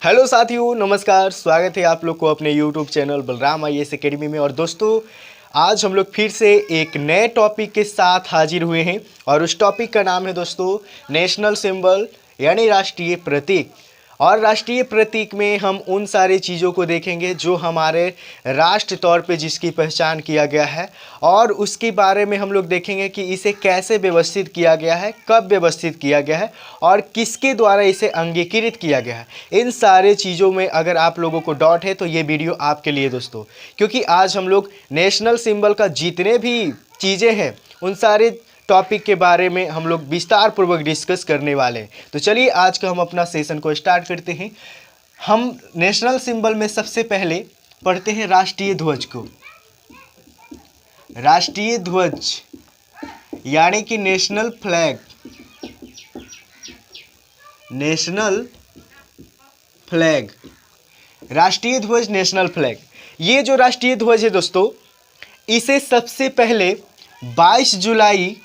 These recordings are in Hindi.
हेलो साथियों, नमस्कार। स्वागत है आप लोग को अपने YouTube channel Balram IAS academy में। और दोस्तों, आज हम लोग फिर से एक नए टॉपिक के साथ हाजिर हुए हैं और उस टॉपिक का नाम है दोस्तों नेशनल सिंबल यानी राष्ट्रीय प्रतीक। और राष्ट्रीय प्रतीक में हम उन सारी चीज़ों को देखेंगे जो हमारे राष्ट्र तौर पे जिसकी पहचान किया गया है, और उसके बारे में हम लोग देखेंगे कि इसे कैसे व्यवस्थित किया गया है, कब व्यवस्थित किया गया है और किसके द्वारा इसे अंगीकृत किया गया है। इन सारे चीज़ों में अगर आप लोगों को डाउट है तो ये वीडियो आपके लिए दोस्तों, क्योंकि आज हम लोग नेशनल सिंबल का जितने भी चीज़ें हैं उन सारे टॉपिक के बारे में हम लोग विस्तार पूर्वक डिस्कस करने वाले हैं। तो चलिए आज का हम अपना सेशन को स्टार्ट करते हैं। हम नेशनल सिंबल में सबसे पहले पढ़ते हैं राष्ट्रीय ध्वज को। राष्ट्रीय ध्वज यानी कि नेशनल फ्लैग। नेशनल फ्लैग, राष्ट्रीय ध्वज, नेशनल फ्लैग। ये जो राष्ट्रीय ध्वज है दोस्तों, इसे सबसे पहले 22 जुलाई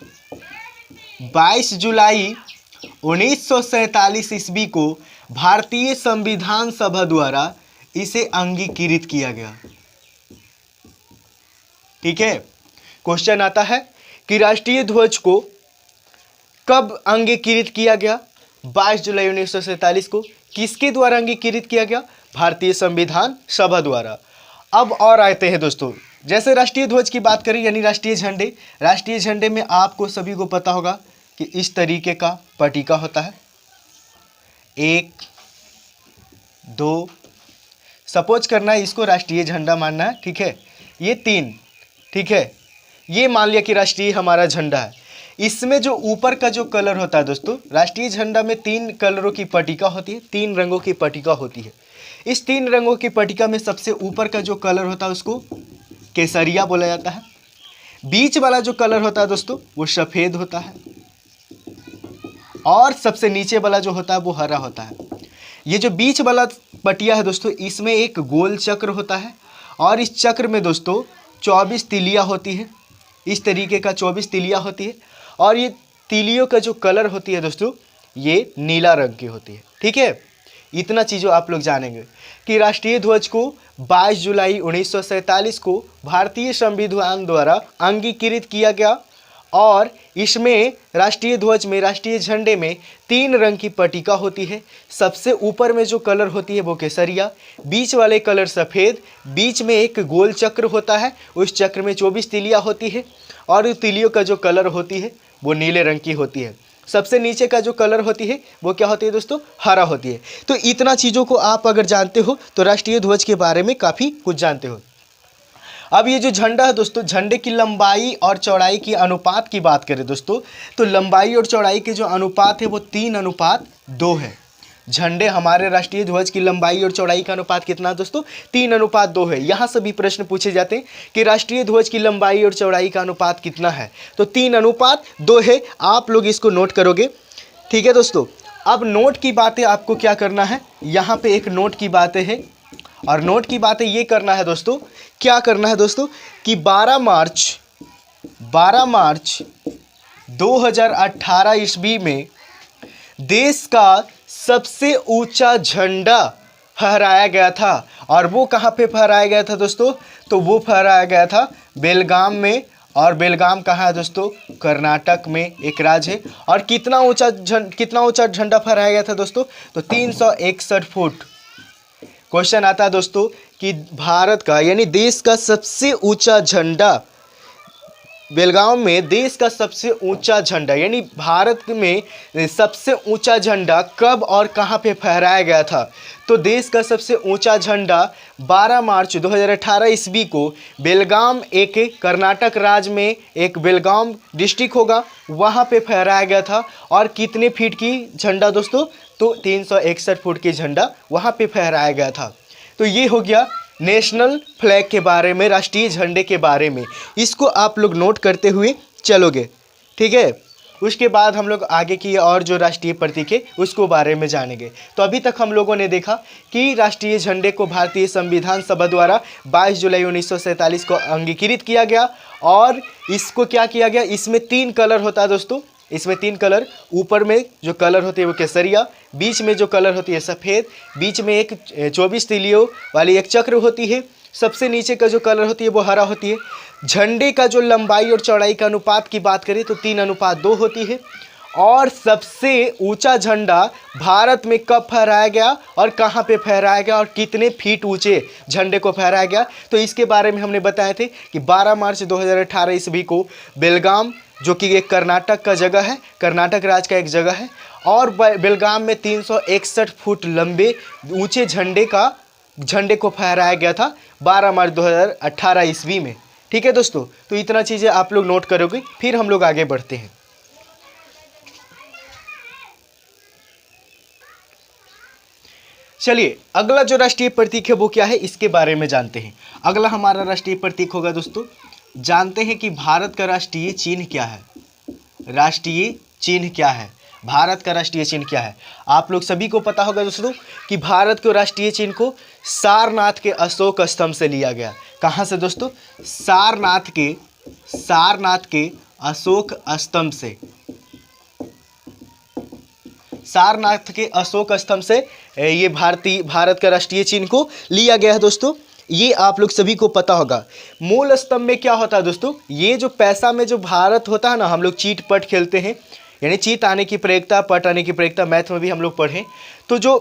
1947 ईस्वी को भारतीय संविधान सभा द्वारा इसे अंगीकृत किया गया। ठीक है, क्वेश्चन आता है कि राष्ट्रीय ध्वज को कब अंगीकृत किया गया? 22 जुलाई 1947 को। किसके द्वारा अंगीकृत किया गया? भारतीय संविधान सभा द्वारा। अब और आते हैं दोस्तों, जैसे राष्ट्रीय ध्वज की बात करें यानी राष्ट्रीय झंडे। राष्ट्रीय झंडे में आपको सभी को पता होगा कि इस तरीके का पट्टिका होता है, 1 2, सपोज करना है इसको राष्ट्रीय झंडा मानना है। ठीक है, ये 3, ठीक है, ये मान लिया कि राष्ट्रीय हमारा झंडा है। इसमें जो ऊपर का जो कलर होता है दोस्तों, राष्ट्रीय झंडा में 3 कलरों की पट्टिका होती है, 3 रंगों की पट्टिका होती है। इस 3 रंगों की पट्टिका में सबसे ऊपर का जो कलर होता है उसको केसरिया बोला जाता है। बीच वाला जो कलर होता है दोस्तों वो सफ़ेद होता है, और सबसे नीचे वाला जो होता है वो हरा होता है। ये जो बीच वाला पट्टिया है दोस्तों, इसमें एक गोल चक्र होता है, और इस चक्र में दोस्तों 24 तिलियाँ होती है। इस तरीके का 24 तिलियाँ होती है, और ये तिलियों का जो कलर होती है दोस्तों ये नीला रंग की होती है। ठीक है, इतना चीज़ों आप लोग जानेंगे कि राष्ट्रीय ध्वज को 22 जुलाई 1947 को भारतीय संविधान द्वारा अंगीकृत किया गया, और इसमें राष्ट्रीय ध्वज में, राष्ट्रीय झंडे में 3 रंग की पट्टिका होती है। सबसे ऊपर में जो कलर होती है वो केसरिया, बीच वाले कलर सफ़ेद, बीच में एक गोल चक्र होता है, उस चक्र में 24 तिलियाँ होती है, और उस तिलियों का जो कलर होती है वो नीले रंग की होती है। सबसे नीचे का जो कलर होती है वो क्या होती है दोस्तों? हरा होती है। तो इतना चीज़ों को आप अगर जानते हो तो राष्ट्रीय ध्वज के बारे में काफ़ी कुछ जानते हो। अब ये जो झंडा है दोस्तों, झंडे की लंबाई और चौड़ाई की अनुपात की बात करें दोस्तों, तो लंबाई और चौड़ाई के जो अनुपात है वो 3:2 है। झंडे, हमारे राष्ट्रीय ध्वज की लंबाई और चौड़ाई का अनुपात कितना है दोस्तों? 3:2 है। यहाँ से भी प्रश्न पूछे जाते हैं कि राष्ट्रीय ध्वज की लंबाई और चौड़ाई का अनुपात कितना है, तो 3:2 है। आप लोग इसको नोट करोगे। ठीक है दोस्तों, अब नोट की बातें आपको क्या करना है, यहाँ पे एक नोट की बातें है, और नोट की बातें ये करना है दोस्तों, क्या करना है दोस्तों कि 12 मार्च 2018 ईस्वी में देश का सबसे ऊंचा झंडा फहराया गया था। और वो कहाँ पे फहराया गया था दोस्तों? तो वो फहराया गया था बेलगाम में। और बेलगाम कहाँ है दोस्तों? कर्नाटक में एक राज्य है। और कितना ऊंचा झंडा फहराया गया था दोस्तों? तो 361 फुट। क्वेश्चन आता है दोस्तों कि भारत का यानी देश का सबसे ऊंचा झंडा, बेलगाम में देश का सबसे ऊंचा झंडा यानी भारत में सबसे ऊंचा झंडा कब और कहां पे फहराया गया था? तो देश का सबसे ऊंचा झंडा 12 मार्च 2018 ईस्वी को बेलगाम, एक कर्नाटक राज्य में एक बेलगाम डिस्ट्रिक्ट होगा, वहां पे फहराया गया था। और कितने फीट की झंडा दोस्तों? तो 361 फुट की झंडा वहां पे फहराया गया था। तो ये हो गया नेशनल फ्लैग के बारे में, राष्ट्रीय झंडे के बारे में। इसको आप लोग नोट करते हुए चलोगे। ठीक है, उसके बाद हम लोग आगे की और जो राष्ट्रीय प्रतीक है उसको बारे में जानेंगे। तो अभी तक हम लोगों ने देखा कि राष्ट्रीय झंडे को भारतीय संविधान सभा द्वारा 22 जुलाई 1947 को अंगीकृत किया गया, और इसको क्या किया गया, इसमें 3 कलर होता है दोस्तों, इसमें 3 कलर, ऊपर में जो कलर होते हैं वो केसरिया, बीच में जो कलर होती है सफ़ेद, बीच में एक 24 तीलियों वाली एक चक्र होती है, सबसे नीचे का जो कलर होती है वो हरा होती है। झंडे का जो लंबाई और चौड़ाई का अनुपात की बात करें तो 3:2 होती है। और सबसे ऊंचा झंडा भारत में कब फहराया गया और कहाँ पे फहराया गया और कितने फीट ऊंचे झंडे को फहराया गया, तो इसके बारे में हमने बताए थे कि 12 मार्च 2018 ईस्वी को बेलगाम, जो कि एक कर्नाटक का जगह है, कर्नाटक राज्य का एक जगह है, और बेलगाम में 361 फुट लंबे ऊंचे झंडे को फहराया गया था 12 मार्च 2018 ईस्वी में। ठीक है दोस्तों, तो इतना चीज़ें आप लोग नोट करोगे, फिर हम लोग आगे बढ़ते हैं। चलिए अगला जो राष्ट्रीय प्रतीक है वो क्या है, इसके बारे में जानते हैं। अगला हमारा राष्ट्रीय प्रतीक होगा दोस्तों, जानते हैं कि भारत का राष्ट्रीय चिन्ह क्या है। राष्ट्रीय चिन्ह क्या है, भारत का राष्ट्रीय चिन्ह क्या है। आप लोग सभी को पता होगा दोस्तों कि भारत के राष्ट्रीय चिन्ह को सारनाथ के अशोक स्तंभ से लिया गया। कहाँ से दोस्तों, सारनाथ के अशोक स्तंभ से, सारनाथ के अशोक स्तंभ से ये भारत का राष्ट्रीय चिन्ह को लिया गया है दोस्तों। ये आप लोग सभी को पता होगा। मूल स्तंभ में क्या होता है दोस्तों, ये जो पैसा में जो भारत होता है ना, हम लोग चीट पट खेलते हैं, यानी चीत आने की प्रयोगता, पट आने की प्रयोगता, मैथ में भी हम लोग पढ़ें, तो जो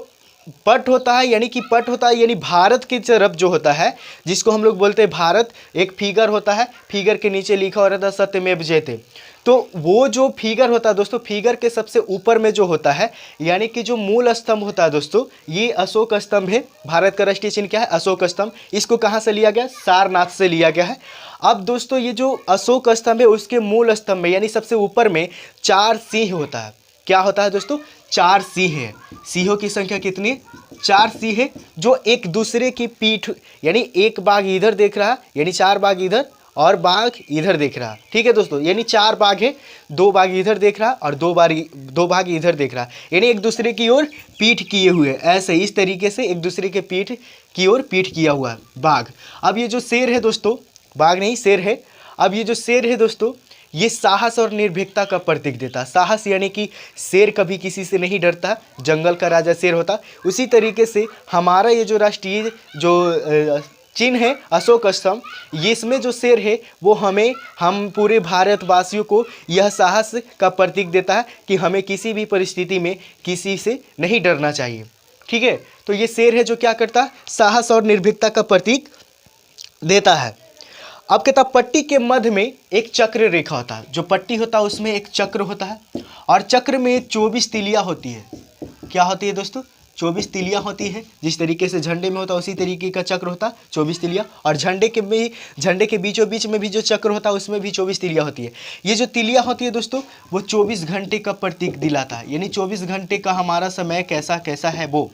पट होता है यानी भारत की तरफ जो होता है, जिसको हम लोग बोलते हैं भारत, एक फिगर होता है, फिगर के नीचे लिखा हो रहता है सत्यमेव जयते। तो वो जो फिगर होता है दोस्तों, फिगर के सबसे ऊपर में जो होता है, यानी कि जो मूल स्तंभ होता है दोस्तों, ये अशोक स्तंभ है। भारत का राष्ट्रीय चिन्ह क्या है, अशोक स्तंभ। इसको कहाँ से लिया गया, सारनाथ से लिया गया है। अब दोस्तों ये जो अशोक स्तंभ है उसके मूल स्तंभ में यानी सबसे ऊपर में 4 सिंह होता है। क्या होता है दोस्तों, 4 सिंह है। सिंहों की संख्या कितनी, 4 सिंह है, जो एक दूसरे की पीठ, यानी एक बाघ इधर देख रहा है, यानी 4 बाघ इधर और बाघ इधर देख रहा है। ठीक है दोस्तों, यानी 4 बाघ है, 2 बाघ इधर देख रहा और 2 बाघ इधर देख रहा, यानी एक दूसरे की ओर पीठ किए हुए, ऐसे इस तरीके से एक दूसरे के पीठ की ओर पीठ किया हुआ है बाघ। अब ये जो शेर है दोस्तों, बाघ नहीं शेर है, अब ये जो शेर है दोस्तों, ये साहस और निर्भीकता का प्रतीक देता है। साहस यानी कि शेर कभी किसी से नहीं डरता, जंगल का राजा शेर होता। उसी तरीके से हमारा ये जो राष्ट्रीय जो चिन्ह है अशोक स्तंभ, ये इसमें जो शेर है वो हम पूरे भारतवासियों को यह साहस का प्रतीक देता है कि हमें किसी भी परिस्थिति में किसी से नहीं डरना चाहिए। ठीक है, तो ये शेर है जो क्या करता है, साहस और निर्भीकता का प्रतीक देता है। अब कहता पट्टी के मध्य में एक चक्र रेखा होता है, जो पट्टी होता है उसमें एक चक्र होता है और चक्र में 24 तीलियां होती है। क्या होती है दोस्तों, 24 तीलियां होती है। जिस तरीके से झंडे में होता है उसी तरीके का चक्र होता है, 24 तीलियां। और झंडे के बीचों बीच में भी जो चक्र होता है उसमें भी 24 तीलियां होती है। ये जो तीलियां होती है दोस्तों, वो 24 घंटे का प्रतीक दिलाता है, यानी 24 घंटे का हमारा समय कैसा है वो।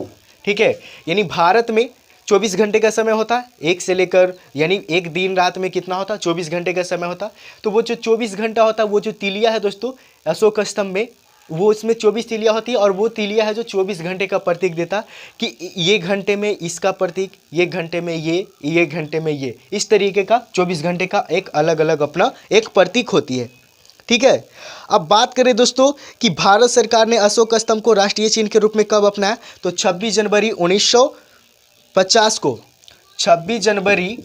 ठीक है, यानी भारत में 24 घंटे का समय होता है, एक से लेकर, यानी एक दिन रात में कितना होता है, 24 घंटे का समय होता है। तो वो जो 24 घंटा होता है, वो जो तीलियां है दोस्तों अशोक स्तंभ में, वो इसमें 24 तीलियां होती है और वो तीलियां है जो 24 घंटे का प्रतीक देता कि ये घंटे में इसका प्रतीक, ये घंटे में ये घंटे में ये, इस तरीके का 24 घंटे का एक अलग अलग अपना एक प्रतीक होती है। ठीक है, अब बात करें दोस्तों कि भारत सरकार ने अशोक स्तंभ को राष्ट्रीय चिन्ह के रूप में कब अपनाया, तो 26 जनवरी 1950 को, 26 जनवरी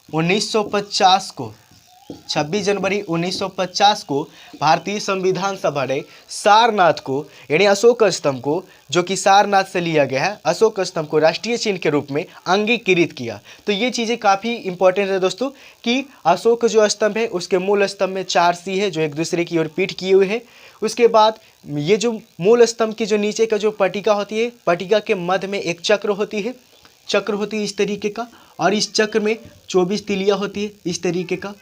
1950 को, 26 जनवरी 1950 को भारतीय संविधान सभा ने सारनाथ को, यानी अशोक स्तंभ को, जो कि सारनाथ से लिया गया है, अशोक स्तंभ को राष्ट्रीय चिन्ह के रूप में अंगीकृत किया। तो ये चीज़ें काफ़ी इंपॉर्टेंट है दोस्तों कि अशोक जो स्तंभ है उसके मूल स्तंभ में 4 सिंह है जो एक दूसरे की ओर पीठ किए हुए हैं। उसके बाद ये जो मूल स्तंभ की जो नीचे का जो पट्टिका होती है, पट्टिका के मध्य में एक चक्र होती है इस तरीके का, और इस चक्र में 24 तीलियां होती है इस तरीके का।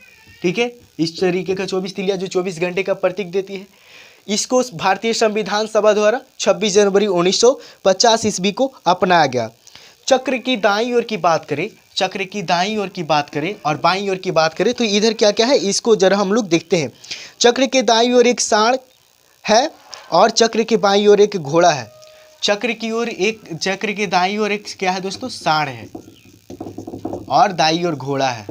ठीक है, इस तरीके का 24 तीलियां जो 24 घंटे का प्रतीक देती है। इसको भारतीय संविधान सभा द्वारा 26 जनवरी 1950 ईस्वी को अपनाया गया। चक्र की दाईं ओर की बात करें, चक्र की दाईं ओर की बात करें और बाईं ओर की बात करें तो इधर क्या क्या है, इसको जरा हम लोग देखते हैं। चक्र के दाईं ओर एक सांड है और चक्र के बाईं ओर एक घोड़ा है। चक्र के दाईं ओर एक क्या है दोस्तों, सांड है और दाईं ओर घोड़ा है।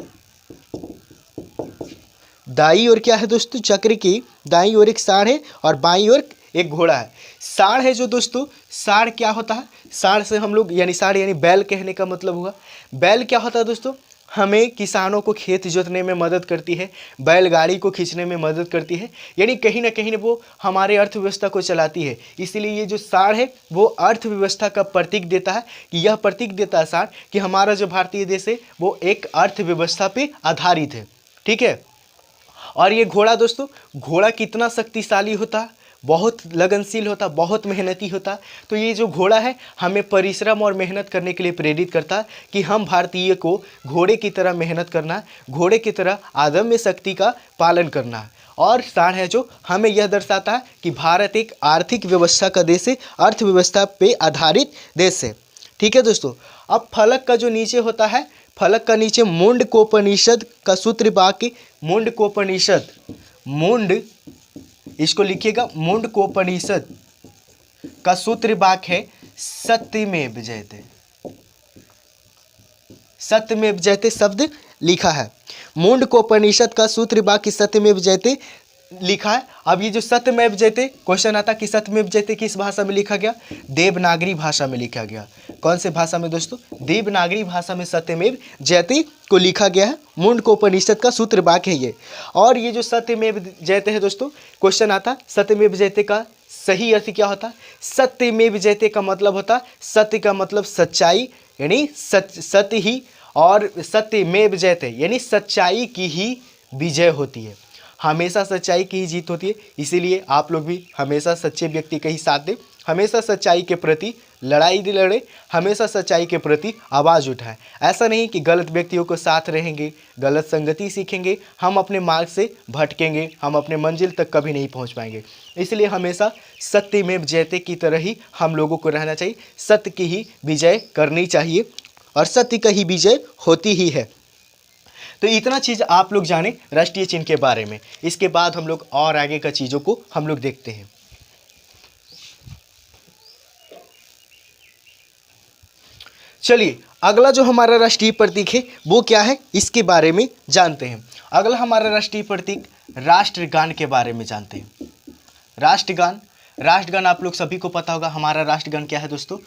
दाईं ओर क्या है दोस्तों, चक्र की दाईं ओर एक सांड है और बाईं ओर एक घोड़ा है। साढ़ है जो दोस्तों, साढ़ क्या होता है, साढ़ से हम लोग यानी साढ़ यानी बैल कहने का मतलब हुआ। बैल क्या होता है दोस्तों, हमें किसानों को खेत जोतने में मदद करती है, बैलगाड़ी को खींचने में मदद करती है, यानी कहीं ना कहीं वो हमारे अर्थव्यवस्था को चलाती है। इसलिए ये जो साढ़ है वो अर्थव्यवस्था का प्रतीक देता है, कि यह प्रतीक देता है साढ़ कि हमारा जो भारतीय देश है वो एक अर्थव्यवस्था पे आधारित है। ठीक है। और ये घोड़ा दोस्तों, घोड़ा कितना शक्तिशाली होता है, बहुत लगनशील होता, बहुत मेहनती होता। तो ये जो घोड़ा है हमें परिश्रम और मेहनत करने के लिए प्रेरित करता है कि हम भारतीय को घोड़े की तरह मेहनत करना है, घोड़े की तरह अदम्य शक्ति का पालन करना है। और साढ़ है जो हमें यह दर्शाता है कि भारत एक आर्थिक व्यवस्था का देश है, अर्थव्यवस्था पे आधारित देश है। ठीक है दोस्तों। अब फलक का जो नीचे होता है, फलक का नीचे मुंडकोपनिषद का सूत्र वाक्य, मुंडकोपनिषद, मुंड इसको लिखिएगा, मुंडकोपनिषद का सूत्र वाक्य है सत्यमेव जयते। सत्यमेव जयते शब्द लिखा है, मुंडकोपनिषद का सूत्र वाक्य सत्यमेव जयते लिखा है। अब ये जो सत्यमेव जयते क्वेश्चन आता कि सत्यमेव जयते किस भाषा में लिखा गया, देवनागरी भाषा में लिखा गया। कौन से भाषा में दोस्तों, देवनागरी भाषा में सत्यमेव जयते को लिखा गया है। मुंडकोपनिषद का सूत्र वाक्य है ये। और ये जो सत्यमेव जयते है दोस्तों, क्वेश्चन आता सत्यमेव जयते का सही अर्थ क्या होता है। सत्यमेव जयते का मतलब होता, सत्य का मतलब सच्चाई, यानी सत्य ही, और सत्यमेव जयते यानी सच्चाई की ही विजय होती है, हमेशा सच्चाई की ही जीत होती है। इसीलिए आप लोग भी हमेशा सच्चे व्यक्ति का ही साथ दें, हमेशा सच्चाई के प्रति लड़ाई लड़े, हमेशा सच्चाई के प्रति आवाज़ उठाएं। ऐसा नहीं कि गलत व्यक्तियों को साथ रहेंगे, गलत संगति सीखेंगे, हम अपने मार्ग से भटकेंगे, हम अपने मंजिल तक कभी नहीं पहुंच पाएंगे। इसलिए हमेशा सत्यमेव जयते की तरह ही हम लोगों को रहना चाहिए, सत्य की ही विजय करनी चाहिए, और सत्य का ही विजय होती ही है। तो इतना चीज़ आप लोग जाने राष्ट्रीय चिन्ह के बारे में। इसके बाद हम लोग और आगे का चीज़ों को हम लोग देखते हैं। चलिए अगला जो हमारा राष्ट्रीय प्रतीक है वो क्या है, इसके बारे में जानते हैं। अगला हमारा राष्ट्रीय प्रतीक राष्ट्रगान के बारे में जानते हैं। राष्ट्रगान, राष्ट्रगान आप लोग सभी को पता होगा। हमारा राष्ट्रगान क्या है दोस्तों,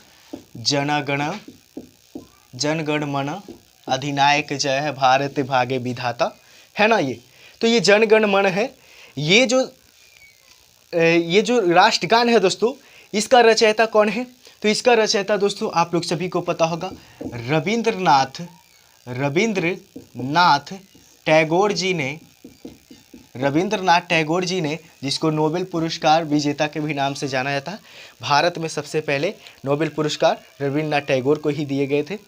जन गण मन अधिनायक जय है भारत भाग्य विधाता, है ना। ये तो ये जन गण मन है। ये जो राष्ट्रगान है दोस्तों, इसका रचयिता कौन है, तो इसका रचयिता दोस्तों आप लोग सभी को पता होगा, रविंद्रनाथ टैगोर जी ने, रविंद्रनाथ टैगोर जी ने, जिसको नोबेल पुरस्कार विजेता के भी नाम से जाना जाता है। भारत में सबसे पहले नोबेल पुरस्कार रविंद्रनाथ टैगोर को ही दिए गए थे।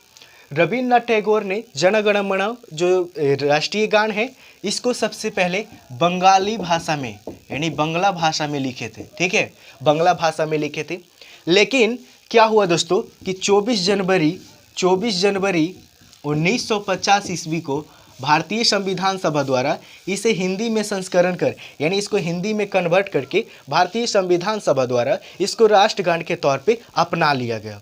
रविंद्रनाथ टैगोर ने जन गण मन जो राष्ट्रीय गान है, इसको सबसे पहले बंगाली भाषा में यानी बंगला भाषा में लिखे थे। ठीक है, बंगला भाषा में लिखे थे। लेकिन क्या हुआ दोस्तों कि 24 जनवरी 1950 ईस्वी को भारतीय संविधान सभा द्वारा इसे हिंदी में संस्करण कर, यानी इसको हिंदी में कन्वर्ट करके भारतीय संविधान सभा द्वारा इसको राष्ट्रगान के तौर पे अपना लिया गया।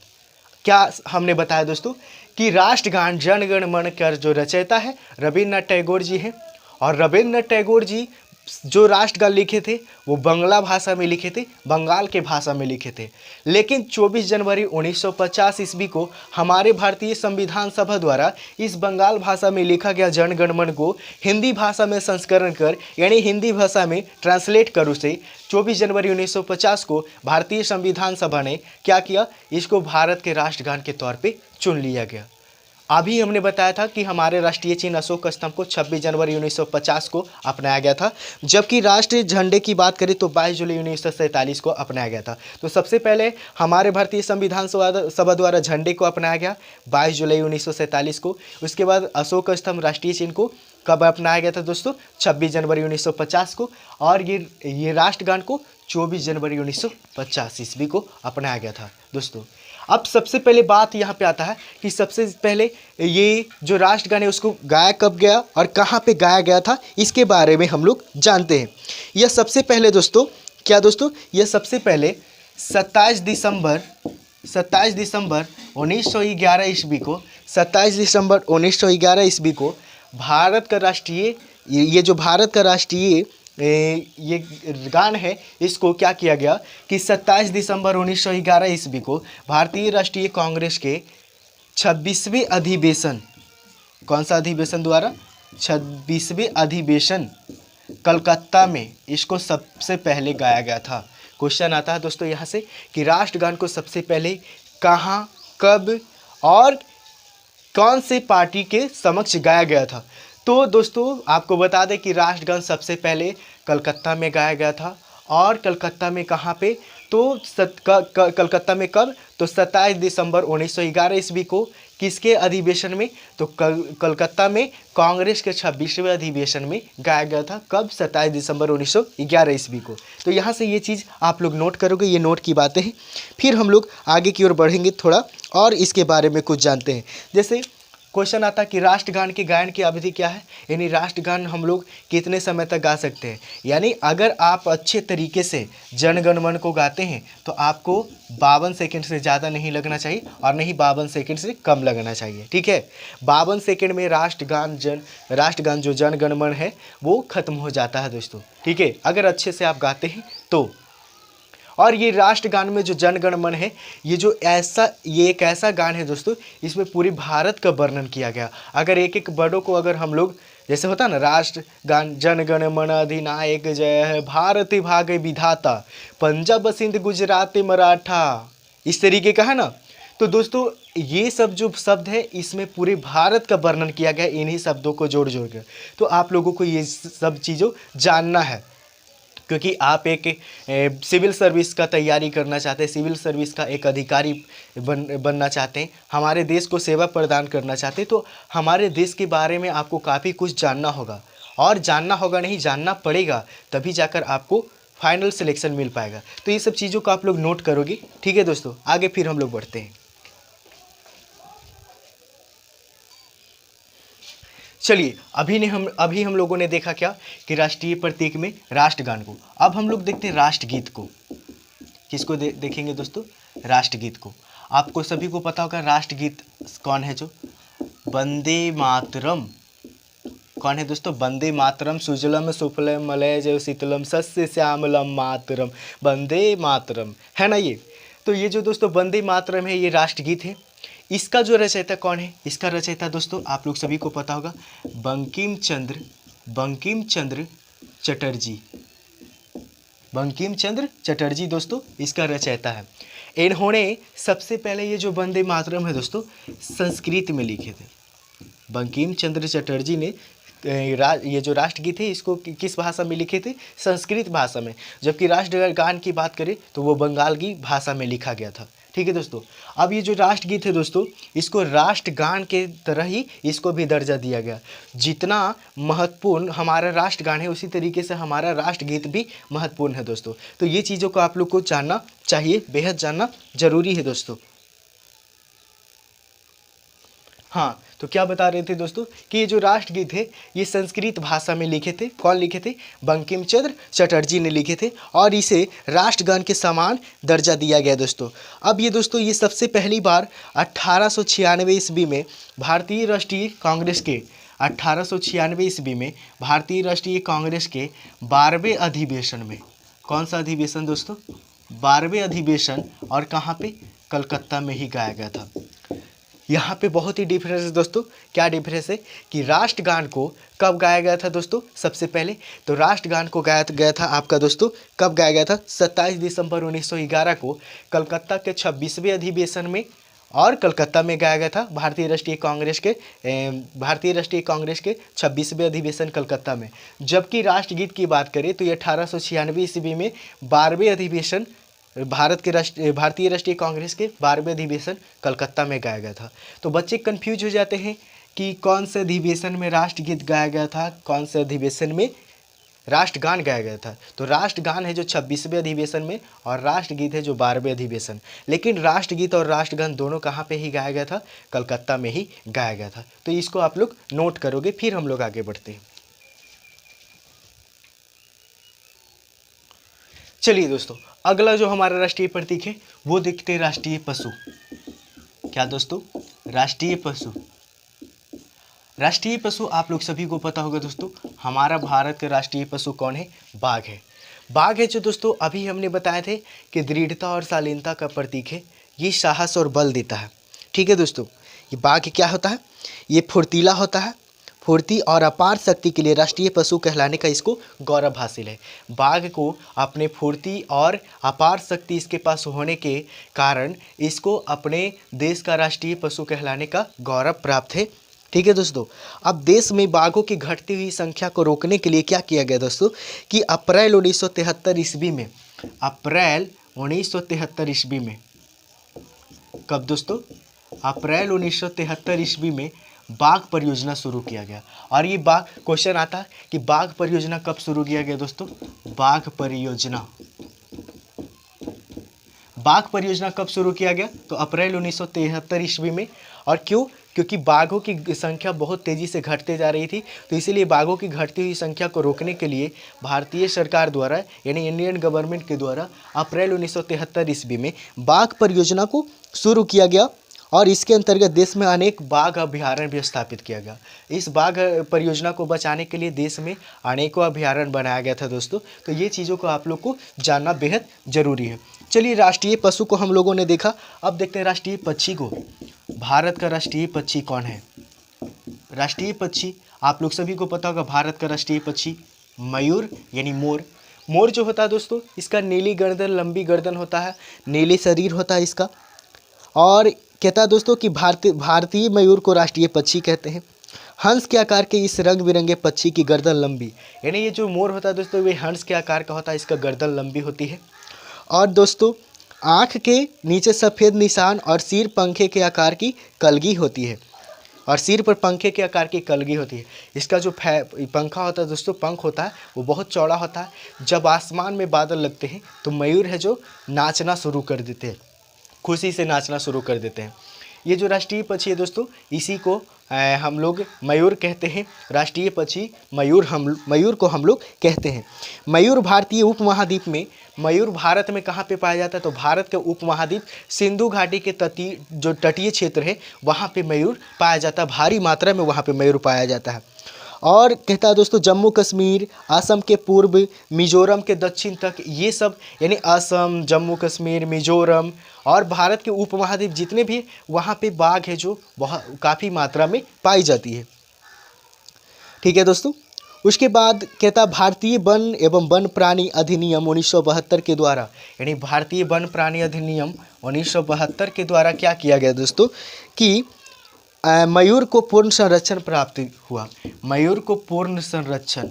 क्या हमने बताया दोस्तों कि राष्ट्रगान जन गण मन का जो रचयिता है रविंद्रनाथ टैगोर जी हैं, और रविंद्रनाथ टैगोर जी जो राष्ट्रगान लिखे थे वो बंगला भाषा में लिखे थे, बंगाल के भाषा में लिखे थे। लेकिन 24 जनवरी 1950 ईस्वी को हमारे भारतीय संविधान सभा द्वारा इस बंगाल भाषा में लिखा गया जन गण मन को हिंदी भाषा में संस्करण कर, यानी हिंदी भाषा में ट्रांसलेट कर उसे 24 जनवरी 1950 को भारतीय संविधान सभा ने क्या किया, इसको भारत के राष्ट्रगान के तौर पर चुन लिया गया। अभी हमने बताया था कि हमारे राष्ट्रीय चिन्ह अशोक स्तंभ को 26 जनवरी 1950 को अपनाया गया था, जबकि राष्ट्रीय झंडे की बात करें तो 22 जुलाई 1947 को अपनाया गया था। तो सबसे पहले हमारे भारतीय संविधान सभा द्वारा झंडे को अपनाया गया 22 जुलाई 1947 को। उसके बाद अशोक स्तंभ राष्ट्रीय चिन्ह को कब अपनाया गया था दोस्तों, 26 जनवरी 1950 को। और ये राष्ट्रगान को 24 जनवरी 1950 ईस्वी को अपनाया गया था दोस्तों। अब सबसे पहले बात यहाँ पे आता है कि सबसे पहले ये जो राष्ट्रगान है उसको गाया कब गया और कहाँ पे गाया गया था, इसके बारे में हम लोग जानते हैं। यह सबसे पहले दोस्तों क्या दोस्तों, यह सबसे पहले 27 दिसंबर 1911 ईस्वी को, 27 दिसंबर 1911 ईस्वी को भारत का राष्ट्रीय, ये जो भारत का राष्ट्रीय ये गान है, इसको क्या किया गया कि 27 दिसंबर 1911 ईस्वी को भारतीय राष्ट्रीय कांग्रेस के 26वें अधिवेशन, कौन सा अधिवेशन द्वारा, 26वें अधिवेशन कलकत्ता में इसको सबसे पहले गाया गया था। क्वेश्चन आता है दोस्तों यहाँ से कि राष्ट्रगान को सबसे पहले कहाँ, कब और कौन से पार्टी के समक्ष गाया गया था। तो दोस्तों आपको बता दें कि राष्ट्रगान सबसे पहले कलकत्ता में गाया गया था। और कलकत्ता में कहाँ पे, तो कलकत्ता में कब, तो 27 दिसंबर 1911 ईस्वी को। किसके अधिवेशन में, तो कलकत्ता में कांग्रेस के 26वें अधिवेशन में गाया गया था। कब, 27 दिसंबर 1911 ईस्वी को। तो यहाँ से ये चीज़ आप लोग नोट करोगे, ये नोट की बातें हैं। फिर हम लोग आगे की ओर बढ़ेंगे थोड़ा और इसके बारे में कुछ जानते हैं। जैसे क्वेश्चन आता है कि राष्ट्रगान के गायन की अवधि क्या है, यानी राष्ट्रगान हम लोग कितने समय तक गा सकते हैं। यानी अगर आप अच्छे तरीके से जन गण मन को गाते हैं तो आपको 52 सेकंड से ज़्यादा नहीं लगना चाहिए और नहीं 52 सेकंड से कम लगना चाहिए, ठीक है। 52 सेकंड में राष्ट्रगान जो जन गण मन है वो खत्म हो जाता है दोस्तों, ठीक है, अगर अच्छे से आप गाते हैं तो। और ये राष्ट्रगान में जो जन गण मन है, ये एक ऐसा गान है दोस्तों, इसमें पूरे भारत का वर्णन किया गया। अगर एक एक वर्डों को अगर हम लोग, जैसे होता है ना, राष्ट्रगान जन गण मन अधिनायक जय है भारत भाग्य विधाता पंजाब सिंध गुजरात मराठा, इस तरीके का है ना। तो दोस्तों ये सब जो शब्द है इसमें पूरे भारत का वर्णन किया गया इन्हीं शब्दों को जोड़ जोड़ कर। तो आप लोगों को ये सब चीज़ों जानना है, क्योंकि आप एक सिविल सर्विस का तैयारी करना चाहते हैं, सिविल सर्विस का एक अधिकारी बनना चाहते हैं, हमारे देश को सेवा प्रदान करना चाहते हैं, तो हमारे देश के बारे में आपको काफ़ी कुछ जानना होगा। और जानना होगा नहीं, जानना पड़ेगा, तभी जाकर आपको फाइनल सिलेक्शन मिल पाएगा। तो ये सब चीज़ों को आप लोग नोट करोगे, ठीक है दोस्तों। आगे फिर हम लोग बढ़ते हैं। चलिए अभी हम लोगों ने देखा क्या कि राष्ट्रीय प्रतीक में राष्ट्रगान को। अब हम लोग देखते हैं राष्ट्रगीत को। किसको देखेंगे दोस्तों, राष्ट्रगीत को। आपको सभी को पता होगा राष्ट्रगीत कौन है, जो वंदे मातरम। कौन है दोस्तों, वंदे मातरम सुजलम सुफलम मलयज शीतलम सस्य श्यामलम मातरम, वंदे मातरम, है ना ये। तो ये जो दोस्तों वंदे मातरम है ये राष्ट्रगीत है। इसका जो रचयिता कौन है, इसका रचयिता दोस्तों आप लोग सभी को पता होगा, बंकिम चंद्र चटर्जी। बंकिम चंद्र चटर्जी दोस्तों इसका रचयिता है। इन्होंने सबसे पहले ये जो वंदे मातरम है दोस्तों संस्कृत में लिखे थे। बंकिम चंद्र चटर्जी ने ये जो राष्ट्रगीत है इसको किस भाषा में लिखे थे, संस्कृत भाषा में। जबकि राष्ट्रगान की बात करें तो वो बंगाल की भाषा में लिखा गया था, ठीक है दोस्तों। अब ये जो राष्ट्रगीत है दोस्तों इसको राष्ट्रगान के तरह ही इसको भी दर्जा दिया गया। जितना महत्वपूर्ण हमारा राष्ट्रगान है उसी तरीके से हमारा राष्ट्रगीत भी महत्वपूर्ण है दोस्तों। तो ये चीज़ों को आप लोग को जानना चाहिए, बेहद जानना जरूरी है दोस्तों। हाँ, तो क्या बता रहे थे दोस्तों कि ये जो राष्ट्रगीत है ये संस्कृत भाषा में लिखे थे। कौन लिखे थे, बंकिम चंद्र चटर्जी ने लिखे थे और इसे राष्ट्रगान के समान दर्जा दिया गया दोस्तों। अब ये दोस्तों ये सबसे पहली बार 1896 ईस्वी में भारतीय राष्ट्रीय कांग्रेस के 1896 ईस्वी में भारतीय राष्ट्रीय कांग्रेस के 12वें अधिवेशन में, कौन सा अधिवेशन दोस्तों, 12वें अधिवेशन, और कहाँ पे, कलकत्ता में ही गाया गया था। यहाँ पे बहुत ही डिफरेंस है दोस्तों। क्या डिफरेंस है कि राष्ट्रगान को कब गाया गया था दोस्तों, सबसे पहले तो राष्ट्रगान को गाया गया था आपका दोस्तों, कब गाया गया था, 27 दिसंबर 1911 को कलकत्ता के 26वें अधिवेशन में, और कलकत्ता में गाया गया था भारतीय राष्ट्रीय कांग्रेस के 26वें अधिवेशन कलकत्ता में। जबकि राष्ट्रगीत की बात करें तो ये 1896 ईस्वी में 12वें अधिवेशन भारतीय राष्ट्रीय कांग्रेस के 12वें अधिवेशन कलकत्ता में गाया गया था। तो बच्चे कंफ्यूज हो जाते हैं कि कौन से अधिवेशन में राष्ट्रगीत गाया गया था, कौन से अधिवेशन में राष्ट्रगान गाया गया था। तो राष्ट्रगान है जो 26वें अधिवेशन में और राष्ट्रगीत है जो 12वें अधिवेशन। लेकिन राष्ट्रगीत और राष्ट्रगान दोनों कहाँ पे ही गाया गया था, कलकत्ता में ही गाया गया था। तो इसको आप लोग नोट करोगे, फिर हम लोग आगे बढ़ते हैं। चलिए दोस्तों अगला जो हमारा राष्ट्रीय प्रतीक है वो देखते हैं राष्ट्रीय पशु। क्या दोस्तों, राष्ट्रीय पशु। राष्ट्रीय पशु आप लोग सभी को पता होगा दोस्तों हमारा भारत का राष्ट्रीय पशु कौन है? बाघ है। बाघ है जो दोस्तों अभी हमने बताए थे कि दृढ़ता और शालीनता का प्रतीक है। ये साहस और बल देता है। ठीक है दोस्तों, ये बाघ क्या होता है? ये फुर्तीला होता है। फुर्ती और अपार शक्ति के लिए राष्ट्रीय पशु कहलाने का इसको गौरव हासिल है। बाघ को अपने फुर्ती और अपार शक्ति इसके पास होने के कारण इसको अपने देश का राष्ट्रीय पशु कहलाने का गौरव प्राप्त है। ठीक है दोस्तों, अब देश में बाघों की घटती हुई संख्या को रोकने के लिए क्या किया गया दोस्तों कि अप्रैल 1973 ईस्वी में, अप्रैल 1973 ईस्वी में, कब दोस्तों? अप्रैल 1973 ईस्वी में बाघ परियोजना शुरू किया गया। और ये बाघ क्वेश्चन आता है कि बाघ परियोजना कब शुरू किया गया दोस्तों? बाघ परियोजना कब शुरू किया गया? तो अप्रैल 1973 ईस्वी में। और क्यों? क्योंकि बाघों की संख्या बहुत तेज़ी से घटते जा रही थी, तो इसीलिए बाघों की घटती हुई संख्या को रोकने के लिए भारतीय सरकार द्वारा यानी इंडियन गवर्नमेंट के द्वारा अप्रैल 1973 ईस्वी में बाघ परियोजना को शुरू किया गया। और इसके अंतर्गत देश में अनेक बाघ अभयारण्य भी स्थापित किया गया। इस बाघ परियोजना को बचाने के लिए देश में अनेकों अभयारण्य बनाया गया था दोस्तों। तो ये चीज़ों को आप लोग को जानना बेहद ज़रूरी है। चलिए, राष्ट्रीय पशु को हम लोगों ने देखा, अब देखते हैं राष्ट्रीय पक्षी को। भारत का राष्ट्रीय पक्षी कौन है? राष्ट्रीय पक्षी आप लोग सभी को पता होगा, भारत का राष्ट्रीय पक्षी मयूर यानी मोर। मोर जो होता है दोस्तों, इसका नीली गर्दन, लंबी गर्दन होता है, नीले शरीर होता है इसका। और कहता है दोस्तों कि भारतीय मयूर को राष्ट्रीय पक्षी कहते हैं। हंस के आकार के इस रंग बिरंगे पक्षी की गर्दन लंबी, यानी ये जो मोर होता है दोस्तों, वे हंस के आकार का होता है, इसका गर्दन लंबी होती है। और दोस्तों, आँख के नीचे सफ़ेद निशान और सिर पंखे के आकार की कलगी होती है, और सिर पर पंखे के आकार की कलगी होती है। इसका जो पंखा होता है दोस्तों, पंख होता है, वो बहुत चौड़ा होता है। जब आसमान में बादल लगते हैं तो मयूर है जो नाचना शुरू कर देते हैं, खुशी से नाचना शुरू कर देते हैं। ये जो राष्ट्रीय पक्षी है दोस्तों, इसी को हम लोग मयूर कहते हैं। राष्ट्रीय पक्षी मयूर को हम लोग कहते हैं। मयूर भारतीय उपमहाद्वीप में, मयूर भारत में कहाँ पे पाया जाता है? तो भारत के उपमहाद्वीप सिंधु घाटी के तटीय क्षेत्र है, वहाँ पे मयूर पाया जाता है। भारी मात्रा में वहाँ पे मयूर पाया जाता है। और कहता है दोस्तों, जम्मू कश्मीर, असम के पूर्व, मिजोरम के दक्षिण तक, ये सब यानी असम, जम्मू कश्मीर, मिजोरम और भारत के उपमहाद्वीप जितने भी वहाँ पे बाघ है जो बहुत काफ़ी मात्रा में पाई जाती है। ठीक है दोस्तों, उसके बाद कहता भारतीय वन एवं वन प्राणी अधिनियम 1972 के द्वारा, यानी भारतीय वन प्राणी अधिनियम 1972 के द्वारा क्या किया गया दोस्तों कि मयूर को पूर्ण संरक्षण प्राप्त हुआ। मयूर को पूर्ण संरक्षण,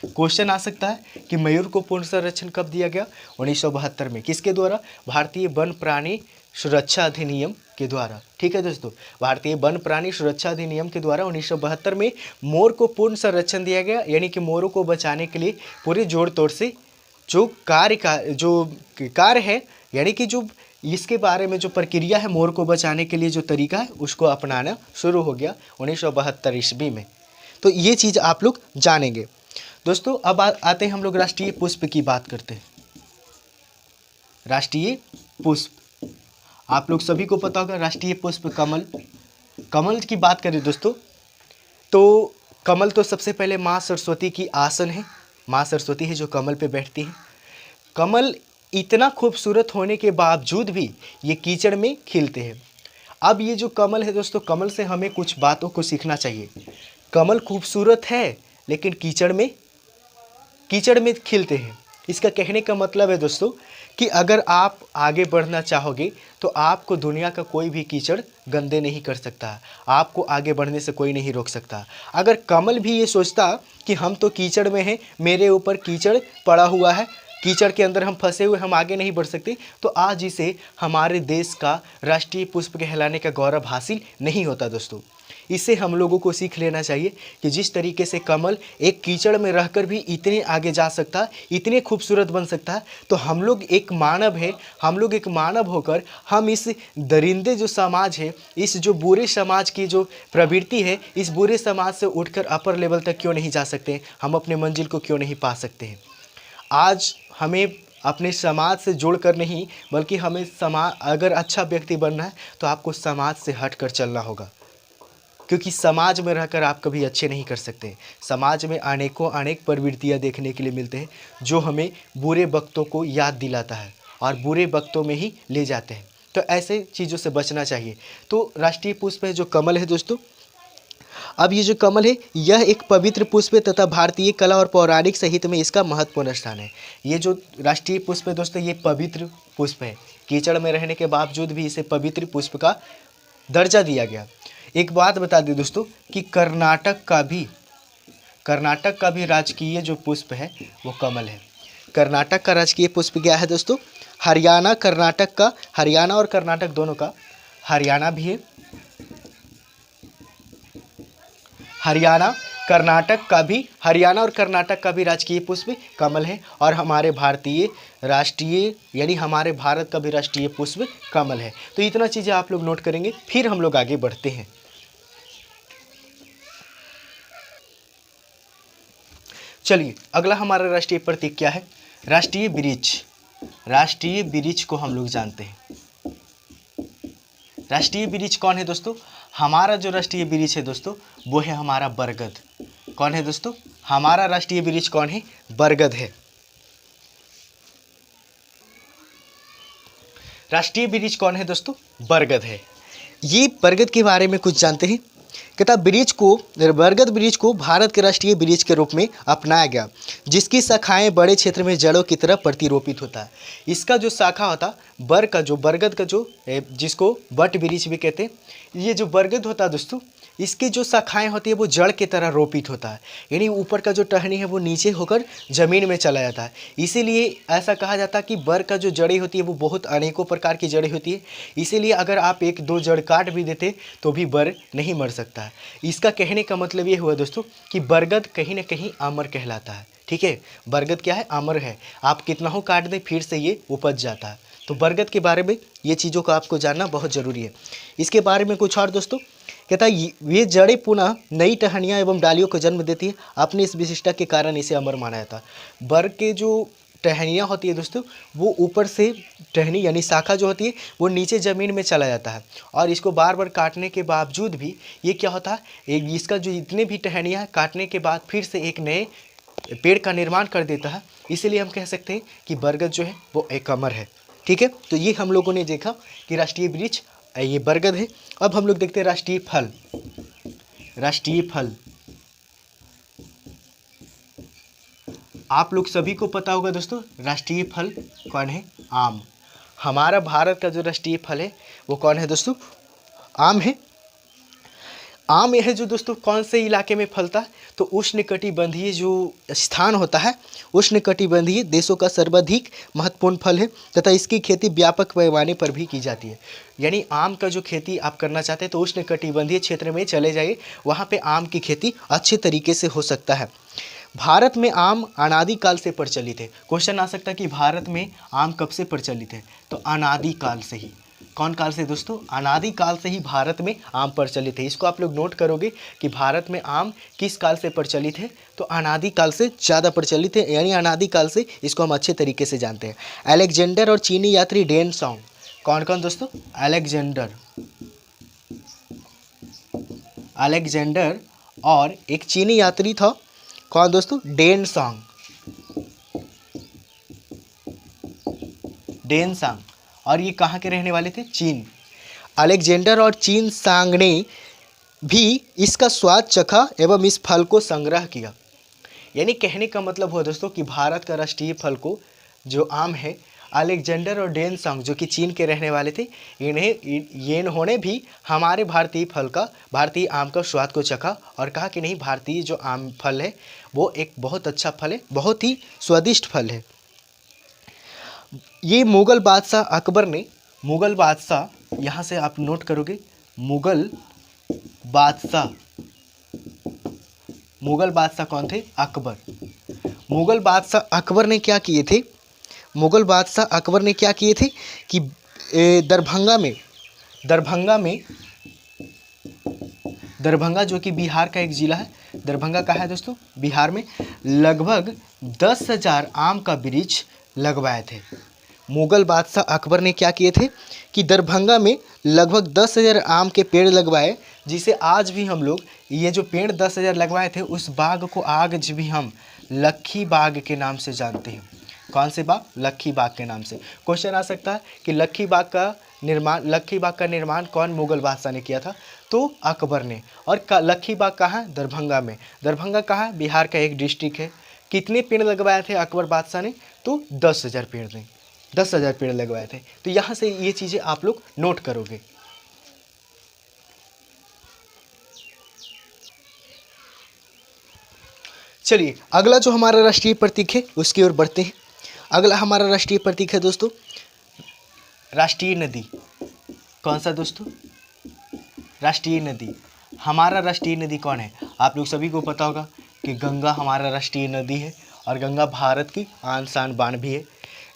क्वेश्चन आ सकता है कि मयूर को पूर्ण संरक्षण कब दिया गया? 1972 में। किसके द्वारा? भारतीय वन प्राणी सुरक्षा अधिनियम के द्वारा। ठीक है दोस्तों, भारतीय वन प्राणी सुरक्षा अधिनियम के द्वारा 1972 में मोर को पूर्ण संरक्षण दिया गया, यानी कि मोरों को बचाने के लिए पूरे जोड़ तोड़ से जो कार्य है, यानी कि जो इसके बारे में जो प्रक्रिया है, मोर को बचाने के लिए जो तरीका है, उसको अपनाना शुरू हो गया 1972 ईस्वी में। तो ये चीज़ आप लोग जानेंगे दोस्तों। अब आते हैं हम लोग राष्ट्रीय पुष्प की बात करते हैं। राष्ट्रीय पुष्प आप लोग सभी को पता होगा, राष्ट्रीय पुष्प कमल। कमल की बात करें दोस्तों, तो कमल तो सबसे पहले माँ सरस्वती की आसन है। माँ सरस्वती है जो कमल पे बैठती है। कमल इतना खूबसूरत होने के बावजूद भी ये कीचड़ में खिलते हैं। अब ये जो कमल है दोस्तों, कमल से हमें कुछ बातों को सीखना चाहिए। कमल खूबसूरत है लेकिन कीचड़ में खिलते हैं। इसका कहने का मतलब है दोस्तों कि अगर आप आगे बढ़ना चाहोगे तो आपको दुनिया का कोई भी कीचड़ गंदे नहीं कर सकता, आपको आगे बढ़ने से कोई नहीं रोक सकता। अगर कमल भी ये सोचता कि हम तो कीचड़ में हैं, मेरे ऊपर कीचड़ पड़ा हुआ है, कीचड़ के अंदर हम फंसे हुए, हम आगे नहीं बढ़ सकते, तो आज इसे हमारे देश का राष्ट्रीय पुष्प कहलाने का गौरव हासिल नहीं होता दोस्तों। इससे हम लोगों को सीख लेना चाहिए कि जिस तरीके से कमल एक कीचड़ में रहकर भी इतने आगे जा सकता है, इतने खूबसूरत बन सकता है, तो हम लोग एक मानव है, हम लोग एक मानव होकर हम इस दरिंदे जो समाज है, इस जो बुरे समाज की जो प्रवृत्ति है, इस बुरे समाज से उठकर अपर लेवल तक क्यों नहीं जा सकते? हम अपने मंजिल को क्यों नहीं पा सकते हैं? आज हमें अपने समाज से जोड़कर नहीं, बल्कि हमें अगर अच्छा व्यक्ति बनना है तो आपको समाज से हटकर चलना होगा। क्योंकि समाज में रहकर आप कभी अच्छे नहीं कर सकते। समाज में अनेक प्रवृत्तियाँ देखने के लिए मिलते हैं जो हमें बुरे वक्तों को याद दिलाता है और बुरे वक्तों में ही ले जाते हैं। तो ऐसे चीज़ों से बचना चाहिए। तो राष्ट्रीय पुष्प है जो कमल है दोस्तों। अब ये जो कमल है यह एक पवित्र पुष्प है तथा भारतीय कला और पौराणिक साहित्य में इसका महत्वपूर्ण स्थान है। ये जो राष्ट्रीय पुष्प है दोस्तों, ये पवित्र पुष्प है। कीचड़ में रहने के बावजूद भी इसे पवित्र पुष्प का दर्जा दिया गया। एक बात बता दें दोस्तों कि कर्नाटक का भी राजकीय जो पुष्प है वो कमल है। कर्नाटक का राजकीय पुष्प क्या है दोस्तों? हरियाणा और कर्नाटक दोनों का, हरियाणा भी है, हरियाणा और कर्नाटक का भी राजकीय पुष्प कमल है। और हमारे हमारे भारत का भी राष्ट्रीय पुष्प कमल है। तो इतना चीज़ें आप लोग नोट करेंगे, फिर हम लोग आगे बढ़ते हैं। चलिए, अगला हमारा राष्ट्रीय प्रतीक क्या है? राष्ट्रीय वृक्ष को हम लोग जानते हैं। राष्ट्रीय वृक्ष कौन है दोस्तों? हमारा जो राष्ट्रीय वृक्ष है दोस्तों वो है हमारा बरगद। कौन है दोस्तों? हमारा राष्ट्रीय वृक्ष कौन है? बरगद है। राष्ट्रीय वृक्ष कौन है दोस्तों? बरगद है। ये बरगद के बारे में कुछ जानते हैं। कहता बरगद वृक्ष को भारत के राष्ट्रीय वृक्ष के रूप में अपनाया गया, जिसकी शाखाएं बड़े क्षेत्र में जड़ों की तरह प्रतिरोपित होता है। इसका जो शाखा होता बरगद का जो जिसको बट वृक्ष भी कहते हैं, ये जो बरगद होता है दोस्तों, इसकी जो शाखाएं होती है वो जड़ की तरह रोपित होता है। यानी ऊपर का जो टहनी है वो नीचे होकर ज़मीन में चला जाता है। इसीलिए ऐसा कहा जाता है कि बर का जो जड़ी होती है वो बहुत अनेकों प्रकार की जड़ी होती है। इसीलिए अगर आप एक दो जड़ काट भी देते तो भी बर नहीं मर सकता है। इसका कहने का मतलब ये हुआ दोस्तों कि बरगद कहीं ना कहीं अमर कहलाता है। ठीक है, बरगद क्या है? अमर है। आप कितना हो काट दें फिर से ये उपज जाता है। तो बरगद के बारे में ये चीज़ों को आपको जानना बहुत ज़रूरी है। इसके बारे में कुछ और दोस्तों कहता है, ये जड़ें पुनः नई टहनियाँ एवं डालियों को जन्म देती है। अपनी इस विशिष्टता के कारण इसे अमर माना जाता है। बर के जो टहनियाँ होती है दोस्तों, वो ऊपर से टहनी यानी शाखा जो होती है वो नीचे ज़मीन में चला जाता है, और इसको बार बार काटने के बावजूद भी ये क्या होता है, इसका जो इतने भी टहनियाँ हैं काटने के बाद फिर से एक नए पेड़ का निर्माण कर देता है। इसीलिए हम कह सकते हैं कि बरगद जो है वो एक अमर है। ठीक है, तो ये हम लोगों ने देखा कि राष्ट्रीय वृक्ष ये बरगद है। अब हम लोग देखते हैं राष्ट्रीय फल। राष्ट्रीय फल आप लोग सभी को पता होगा दोस्तों, राष्ट्रीय फल कौन है? आम। हमारा भारत का जो राष्ट्रीय फल है वो कौन है दोस्तों? आम है। आम यह जो दोस्तों कौन से इलाके में फलता है? तो उष्णकटिबंधीय जो स्थान होता है, उष्णकटिबंधीय देशों का सर्वाधिक महत्वपूर्ण फल है तथा इसकी खेती व्यापक पैमाने पर भी की जाती है। यानी आम का जो खेती आप करना चाहते हैं तो उष्णकटिबंधीय क्षेत्र में चले जाइए, वहाँ पे आम की खेती अच्छे तरीके से हो सकता है। भारत में आम अनादिकाल से प्रचलित है। क्वेश्चन आ सकता है कि भारत में आम कब से प्रचलित है? तो अनादिकाल से ही। कौन काल से दोस्तों? अनादिकाल से ही भारत में आम प्रचलित है। इसको आप लोग नोट करोगे कि भारत में आम किस काल से प्रचलित है, तो अनादिकाल से ज़्यादा प्रचलित है, यानी अनादिकाल से इसको हम अच्छे तरीके से जानते हैं। अलेक्जेंडर और चीनी यात्री डेन सॉन्ग, कौन कौन दोस्तों? अलेक्जेंडर और एक चीनी यात्री था, कौन दोस्तों? डेन सॉन्ग। और ये कहाँ के रहने वाले थे? चीन। अलेक्जेंडर और चीन सांग ने भी इसका स्वाद चखा एवं इस फल को संग्रह किया। यानी कहने का मतलब हुआ दोस्तों कि भारत का राष्ट्रीय फल को जो आम है, अलेक्जेंडर और डेन सांग जो कि चीन के रहने वाले थे, इन्होंने भी हमारे भारतीय आम का स्वाद को चखा और कहा कि नहीं, भारतीय जो आम फल है वो एक बहुत अच्छा फल है, बहुत ही स्वादिष्ट फल है। ये मुग़ल बादशाह अकबर ने, मुग़ल बादशाह यहाँ से आप नोट करोगे, मुग़ल बादशाह कौन थे? अकबर। मुग़ल बादशाह अकबर ने क्या किए थे? मुग़ल बादशाह अकबर ने क्या किए थे कि दरभंगा जो कि बिहार का एक ज़िला है, दरभंगा का है दोस्तों, बिहार में लगभग 10,000 आम का वृक्ष लगवाए थे। मुग़ल बादशाह अकबर ने क्या किए थे कि दरभंगा में लगभग 10,000 आम के पेड़ लगवाए जिसे आज भी हम लोग ये जो पेड़ 10,000 लगवाए थे उस बाग को आज भी हम लक्खी बाग के नाम से जानते हैं। कौन से बाग? लक्खी बाग के नाम से। क्वेश्चन आ सकता है कि लक्खी बाग का निर्माण कौन मुगल बादशाह ने किया था? तो अकबर ने। और लक्खी बाग कहाँ है? दरभंगा में। दरभंगा कहाँ है? बिहार का एक डिस्ट्रिक्ट है। कितने पेड़ लगवाए थे अकबर बादशाह ने? तो 10,000 पेड़ ने, 10,000 पेड़ लगवाए थे। तो यहाँ से ये चीज़ें आप लोग नोट करोगे। चलिए अगला जो हमारा राष्ट्रीय प्रतीक है उसकी ओर बढ़ते हैं। अगला हमारा राष्ट्रीय प्रतीक है दोस्तों राष्ट्रीय नदी। कौन सा दोस्तों? राष्ट्रीय नदी। हमारा राष्ट्रीय नदी कौन है? आप लोग सभी को पता होगा कि गंगा हमारा राष्ट्रीय नदी है और गंगा भारत की आन शान बान भी है।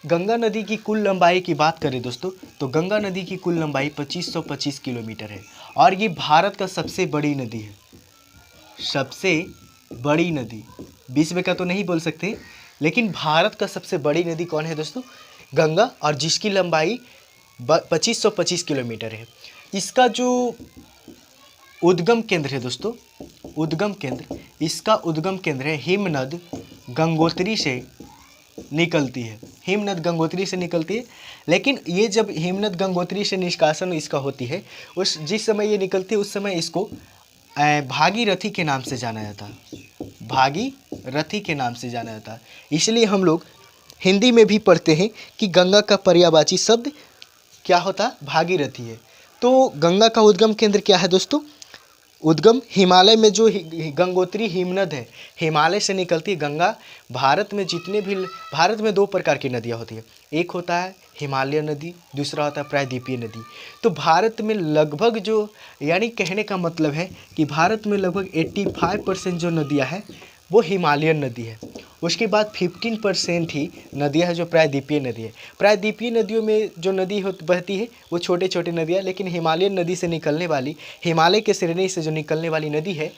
गंगा नदी की कुल लंबाई की बात करें दोस्तों तो गंगा नदी की कुल लंबाई 2525 किलोमीटर है और ये भारत का सबसे बड़ी नदी है। सबसे बड़ी नदी, विश्व का तो नहीं बोल सकते, लेकिन भारत का सबसे बड़ी नदी कौन है दोस्तों? गंगा, और जिसकी लंबाई 2525 किलोमीटर है। इसका जो उद्गम केंद्र है दोस्तों, इसका उद्गम केंद्र है हिमनद गंगोत्री से निकलती है। हिमनद गंगोत्री से निकलती है, लेकिन ये जब हिमनद गंगोत्री से निष्कासन इसका होती है जिस समय ये निकलती है उस समय इसको भागीरथी के नाम से जाना जाता है। भागीरथी के नाम से जाना जाता है। इसलिए हम लोग हिंदी में भी पढ़ते हैं कि गंगा का पर्यायवाची शब्द क्या होता है? भागीरथी है। तो गंगा का उद्गम केंद्र क्या है दोस्तों? उद्गम हिमालय में जो गंगोत्री हिमनद है, हिमालय से निकलती है गंगा। भारत में 2 प्रकार की नदियाँ होती है। एक होता है हिमालय नदी, दूसरा होता है प्रायद्वीपीय नदी। तो भारत में लगभग यानी कहने का मतलब है कि भारत में लगभग 85% जो नदियाँ हैं वो हिमालयन नदी है। उसके बाद 15% ही नदियाँ है जो प्रायद्वीपीय नदी है। प्रायद्वीपीय नदियों में जो नदी बहती है वो छोटे छोटे नदियाँ, लेकिन हिमालयन नदी से निकलने वाली, हिमालय के श्रेणी से जो निकलने वाली नदी है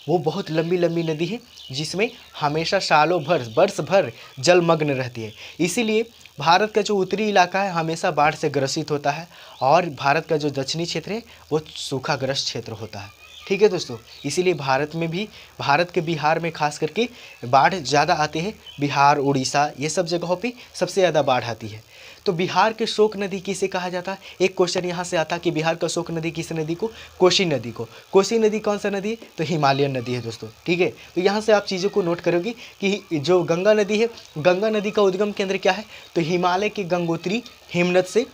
वो बहुत लंबी लंबी नदी है, जिसमें हमेशा सालों भर, वर्ष भर जलमग्न रहती है। इसीलिए भारत का जो उत्तरी इलाका है हमेशा बाढ़ से ग्रसित होता है और भारत का जो दक्षिणी क्षेत्र है वो सूखाग्रस्त क्षेत्र होता है। ठीक है दोस्तों, इसीलिए भारत के बिहार में खास करके बाढ़ ज़्यादा आते हैं। बिहार, उड़ीसा, ये सब जगहों पे सबसे ज़्यादा बाढ़ आती है। तो बिहार के शोक नदी किसे कहा जाता है? एक क्वेश्चन यहाँ से आता है कि बिहार का शोक नदी किस नदी को? कोसी नदी को। कोसी नदी कौन सा नदी है? तो हिमालयन नदी है दोस्तों। ठीक है, तो यहाँ से आप चीज़ों को नोट करोगे कि जो गंगा नदी है, गंगा नदी का उद्गम केंद्र क्या है? तो हिमालय की गंगोत्री हिमनद से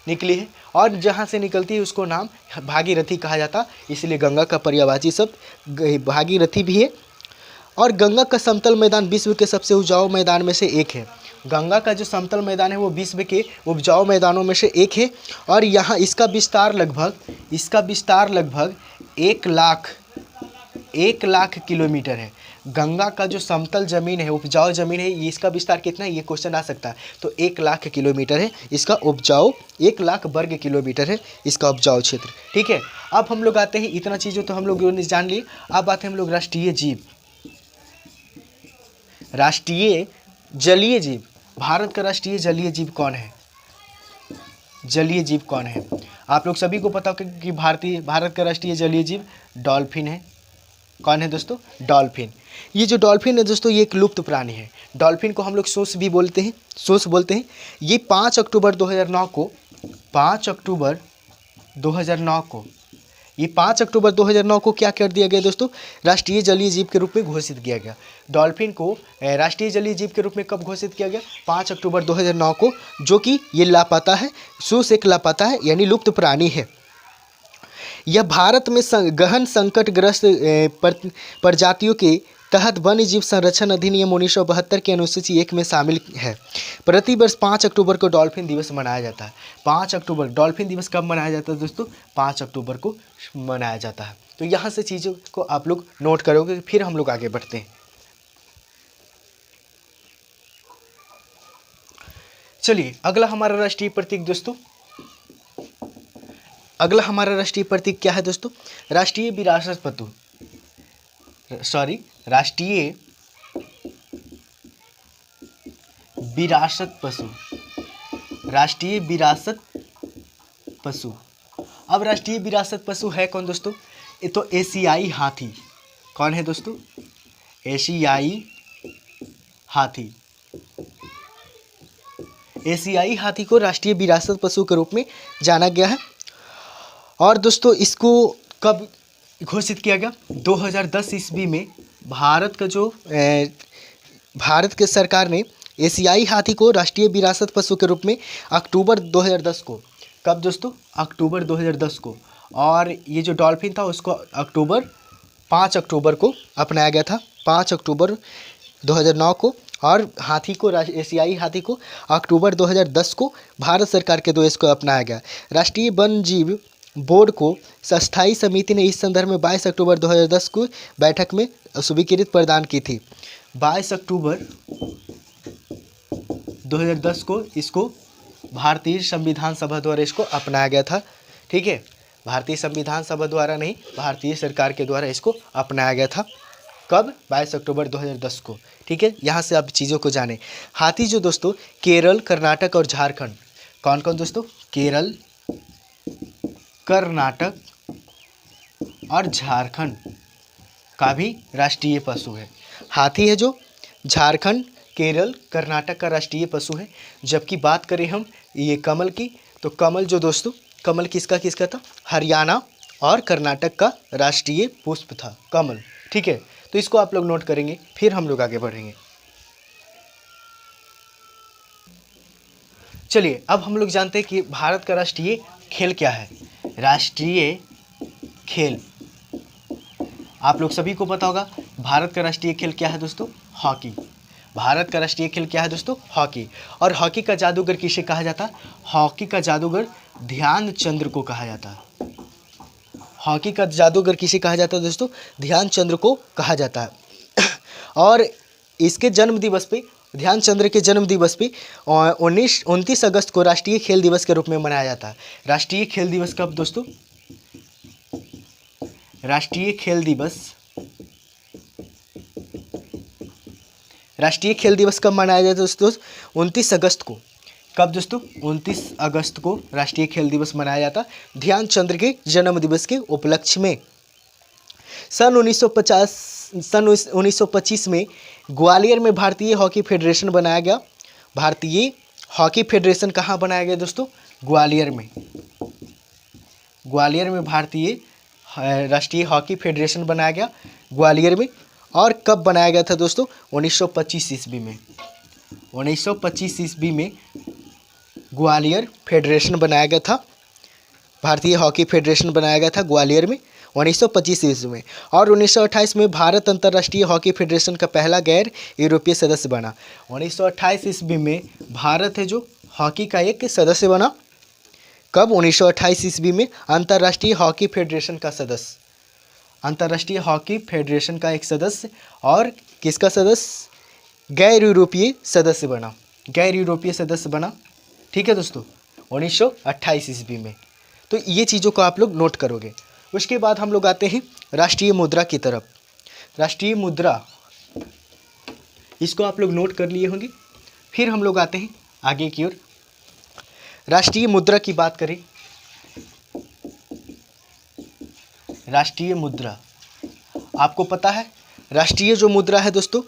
निकली है और जहाँ से निकलती है उसको नाम भागीरथी कहा जाता, इसलिए गंगा का पर्यायवाची शब्द भागीरथी भी है। और गंगा का समतल मैदान विश्व के सबसे उपजाऊ मैदान में से एक है। गंगा का जो समतल मैदान है वो विश्व के उपजाऊ मैदानों में से एक है और यहाँ इसका विस्तार लगभग 1 लाख किलोमीटर है। गंगा का जो समतल ज़मीन है, उपजाऊ ज़मीन है, ये इसका विस्तार कितना है? ये क्वेश्चन आ सकता है। तो 1 लाख किलोमीटर है इसका उपजाऊ, 1 लाख वर्ग किलोमीटर है इसका उपजाऊ क्षेत्र। ठीक है, अब हम लोग आते हैं, इतना चीज़ों तो हम लोग जान लिए। अब आते हैं हम लोग राष्ट्रीय जलीय जीव। भारत का राष्ट्रीय जलीय जीव कौन है? जलीय जीव कौन है? आप लोग सभी को पता होगा कि भारत का राष्ट्रीय जलीय जीव डॉल्फिन है। कौन है दोस्तों? डॉल्फिन। ये जो डॉल्फिन है दोस्तों ये एक लुप्त प्राणी है। डॉल्फिन को हम लोग सोस भी बोलते हैं, ये 5 अक्टूबर 2009 को ये 5 अक्टूबर 2009 को क्या कर दिया गया दोस्तों? राष्ट्रीय जलीय जीव के रूप में घोषित किया गया। डॉल्फिन को राष्ट्रीय जलीय जीव के रूप में कब घोषित किया गया? 5 अक्टूबर 2009 को, जो कि ये लापता है, सोस एक लापता है यानी लुप्त प्राणी है। यह भारत में गहन संकटग्रस्त प्रजातियों के तहत वन्य जीव संरक्षण अधिनियम 1972 की अनुसूची 1 में शामिल है। प्रतिवर्ष 5 अक्टूबर को डॉल्फिन दिवस मनाया जाता है। 5 अक्टूबर डॉल्फिन दिवस कब मनाया जाता है दोस्तों? 5 अक्टूबर को मनाया जाता है। तो यहाँ से चीज़ों को आप लोग नोट करोगे, फिर हम लोग आगे बढ़ते हैं। चलिए अगला हमारा राष्ट्रीय प्रतीक दोस्तों, अगला हमारा राष्ट्रीय प्रतीक क्या है दोस्तों? राष्ट्रीय विरासत पशु। अब राष्ट्रीय विरासत पशु है कौन दोस्तों? तो एशियाई हाथी कौन है दोस्तों? एशियाई हाथी। एशियाई हाथी को राष्ट्रीय विरासत पशु के रूप में जाना गया है। और दोस्तों इसको कब घोषित किया गया? 2010 ईस्वी में भारत का जो भारत के सरकार ने एशियाई हाथी को राष्ट्रीय विरासत पशु के रूप में अक्टूबर 2010 को, कब दोस्तों? अक्टूबर 2010 को। और ये जो डॉल्फिन था उसको 5 अक्टूबर को अपनाया गया था, 5 अक्टूबर 2009 को। और हाथी को, एशियाई हाथी को अक्टूबर 2010 को भारत सरकार के द्वारा इसको अपनाया गया। राष्ट्रीय वन जीव बोर्ड को स्थायी समिति ने इस संदर्भ में 22 अक्टूबर 2010 को बैठक में स्वीकृति प्रदान की थी। 22 अक्टूबर 2010 को इसको भारतीय संविधान सभा द्वारा इसको अपनाया गया था। ठीक है, भारतीय संविधान सभा द्वारा नहीं, भारतीय सरकार के द्वारा इसको अपनाया गया था। कब? 22 अक्टूबर 2010 को। ठीक है, यहाँ से आप चीज़ों को जानें। हाथी जो दोस्तों केरल, कर्नाटक और झारखंड, कौन कौन दोस्तों? केरल, कर्नाटक और झारखंड का भी राष्ट्रीय पशु है। हाथी है जो झारखंड, केरल, कर्नाटक का राष्ट्रीय पशु है। जबकि बात करें हम ये कमल की, तो कमल जो दोस्तों, कमल किसका किसका था? हरियाणा और कर्नाटक का राष्ट्रीय पुष्प था कमल। ठीक है, तो इसको आप लोग नोट करेंगे, फिर हम लोग आगे बढ़ेंगे। चलिए अब हम लोग जानते हैं कि भारत का राष्ट्रीय खेल क्या है। राष्ट्रीय खेल आप लोग सभी को पता होगा, भारत का राष्ट्रीय खेल क्या है दोस्तों? हॉकी। भारत का राष्ट्रीय खेल क्या है दोस्तों? हॉकी। और हॉकी का जादूगर किसे कहा जाता है? हॉकी का जादूगर ध्यानचंद्र को कहा जाता है। हॉकी का जादूगर किसे कहा जाता है दोस्तों? ध्यानचंद्र को कहा जाता है। और इसके जन्म दिवस पे, ध्यानचंद्र के जन्म दिवस पे 29 अगस्त को राष्ट्रीय खेल दिवस के रूप में मनाया जाता है। राष्ट्रीय खेल दिवस कब दोस्तों? राष्ट्रीय खेल दिवस, राष्ट्रीय खेल दिवस कब मनाया जाता है दोस्तों? 29 अगस्त को। कब दोस्तों? 29 अगस्त को राष्ट्रीय खेल दिवस मनाया जाता ध्यानचंद्र के जन्म दिवस के उपलक्ष्य में। सन 1925 में ग्वालियर में भारतीय हॉकी फेडरेशन बनाया गया। भारतीय हॉकी फेडरेशन कहाँ बनाया गया दोस्तों? ग्वालियर में। ग्वालियर में भारतीय राष्ट्रीय हॉकी फेडरेशन बनाया गया, ग्वालियर में। और कब बनाया गया था दोस्तों? 1925 ईस्वी में। 1925 ईस्वी में ग्वालियर फेडरेशन बनाया गया था, भारतीय हॉकी फेडरेशन बनाया गया था ग्वालियर में 1925 ईस्वी में। और 1928 में भारत अंतर्राष्ट्रीय हॉकी फेडरेशन का पहला गैर यूरोपीय सदस्य बना। 1928 ईस्वी में भारत है जो हॉकी का एक सदस्य बना। कब? 1928 ईस्वी में अंतर्राष्ट्रीय हॉकी फेडरेशन का सदस्य, अंतर्राष्ट्रीय हॉकी फेडरेशन का एक सदस्य। और किसका सदस्य? गैर यूरोपीय सदस्य बना, गैर यूरोपीय सदस्य बना। ठीक है दोस्तों, 1928 ईस्वी में। तो ये चीज़ों को आप लोग नोट करोगे। उसके बाद हम लोग आते हैं राष्ट्रीय मुद्रा की तरफ। राष्ट्रीय मुद्रा, इसको आप लोग नोट कर लिए होंगे। फिर हम लोग आते हैं आगे की ओर। राष्ट्रीय मुद्रा की बात करें, राष्ट्रीय मुद्रा आपको पता है, राष्ट्रीय जो मुद्रा है दोस्तों,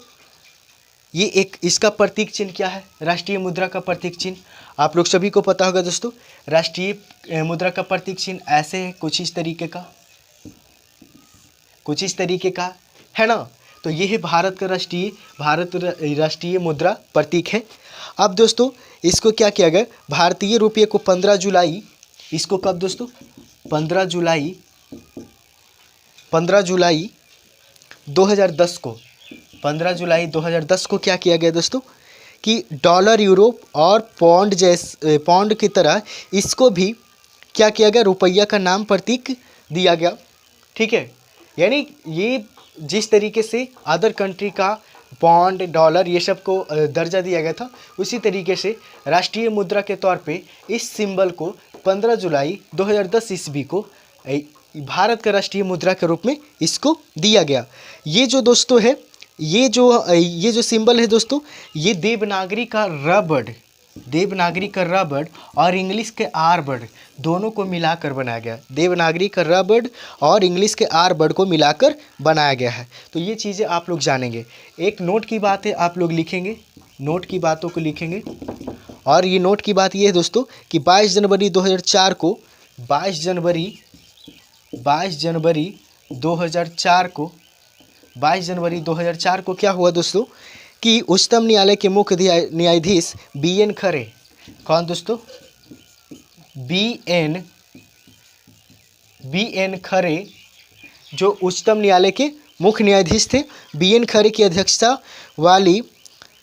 ये एक, इसका प्रतीक चिन्ह क्या है? राष्ट्रीय मुद्रा का प्रतीक चिन्ह आप लोग सभी को पता होगा दोस्तों। राष्ट्रीय मुद्रा का प्रतीक चिन्ह ऐसे है, कुछ इस तरीके का, कुछ इस तरीके का है ना। तो ये है भारत का राष्ट्रीय मुद्रा प्रतीक है। अब दोस्तों इसको क्या किया गया? भारतीय रुपये को 15 जुलाई, इसको कब दोस्तों? 15 जुलाई 2010 को, 15 जुलाई 2010 को क्या किया गया दोस्तों कि डॉलर, यूरो और पौंड की तरह इसको भी क्या किया गया? रुपया का नाम प्रतीक दिया गया। ठीक है, यानी ये जिस तरीके से अदर कंट्री का पौंड, डॉलर ये सब को दर्जा दिया गया था, उसी तरीके से राष्ट्रीय मुद्रा के तौर पे इस सिंबल को 15 जुलाई 2010 ईस्वी को भारत का राष्ट्रीय मुद्रा के रूप में इसको दिया गया। ये जो दोस्तों है, ये जो सिंबल है दोस्तों, ये देवनागरी का र वर्ड, देवनागरी का र वर्ड और इंग्लिश के आर वर्ड दोनों को मिलाकर बनाया गया। देवनागरी का र वर्ड और इंग्लिश के आर वर्ड को मिलाकर बनाया गया है। तो ये चीज़ें आप लोग जानेंगे। एक नोट की बात है, आप लोग लिखेंगे, नोट की बातों को लिखेंगे। और ये नोट की बात ये है दोस्तों कि 22 जनवरी 2004 को 22 जनवरी 2004 को क्या हुआ दोस्तों कि उच्चतम न्यायालय के मुख्य न्यायाधीश BN खरे, कौन दोस्तों, BN खरे जो उच्चतम न्यायालय के मुख्य न्यायाधीश थे, BN खरे की अध्यक्षता वाली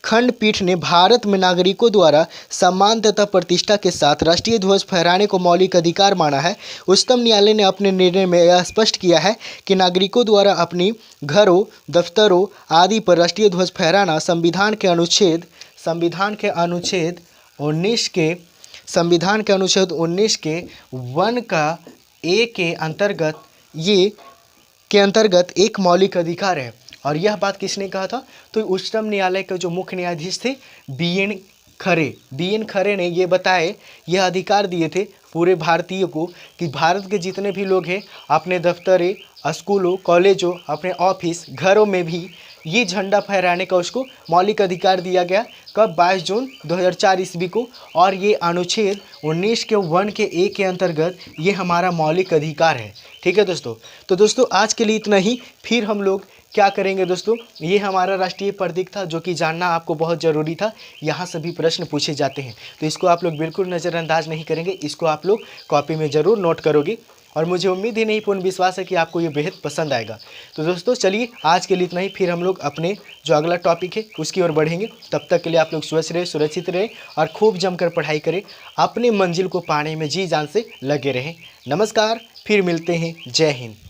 खंडपीठ ने भारत में नागरिकों द्वारा सम्मान तथा प्रतिष्ठा के साथ राष्ट्रीय ध्वज फहराने को मौलिक अधिकार माना है। उच्चतम न्यायालय ने अपने निर्णय में यह स्पष्ट किया है कि नागरिकों द्वारा अपनी घरों, दफ्तरों आदि पर राष्ट्रीय ध्वज फहराना संविधान के अनुच्छेद 19 के 1 का ए के अंतर्गत एक मौलिक अधिकार है। और यह बात किसने कहा था, तो उच्चतम न्यायालय के जो मुख्य न्यायाधीश थे BN खरे ने ये बताए, यह अधिकार दिए थे पूरे भारतीयों को कि भारत के जितने भी लोग हैं अपने दफ्तरें, स्कूलों, कॉलेजों, अपने ऑफिस, घरों में भी ये झंडा फहराने का उसको मौलिक अधिकार दिया गया। कब, 22 जून 2004 ईस्वी को। और ये अनुच्छेद 19 के 1 के ए के अंतर्गत ये हमारा मौलिक अधिकार है। ठीक है दोस्तों। तो दोस्तों आज के लिए इतना ही। फिर हम लोग क्या करेंगे दोस्तों, ये हमारा राष्ट्रीय प्रतीक था जो कि जानना आपको बहुत ज़रूरी था। यहाँ सभी प्रश्न पूछे जाते हैं, तो इसको आप लोग बिल्कुल नज़रअंदाज नहीं करेंगे, इसको आप लोग कॉपी में ज़रूर नोट करोगे। और मुझे उम्मीद ही नहीं, पूर्ण विश्वास है कि आपको ये बेहद पसंद आएगा। तो दोस्तों चलिए आज के लिए इतना ही। फिर हम लोग अपने जो अगला टॉपिक है उसकी ओर बढ़ेंगे। तब तक के लिए आप लोग स्वस्थ रहे, सुरक्षित रहे और खूब जमकर पढ़ाई करें। अपने मंजिल को पाने में जी जान से लगे रहें। नमस्कार, फिर मिलते हैं। जय हिंद।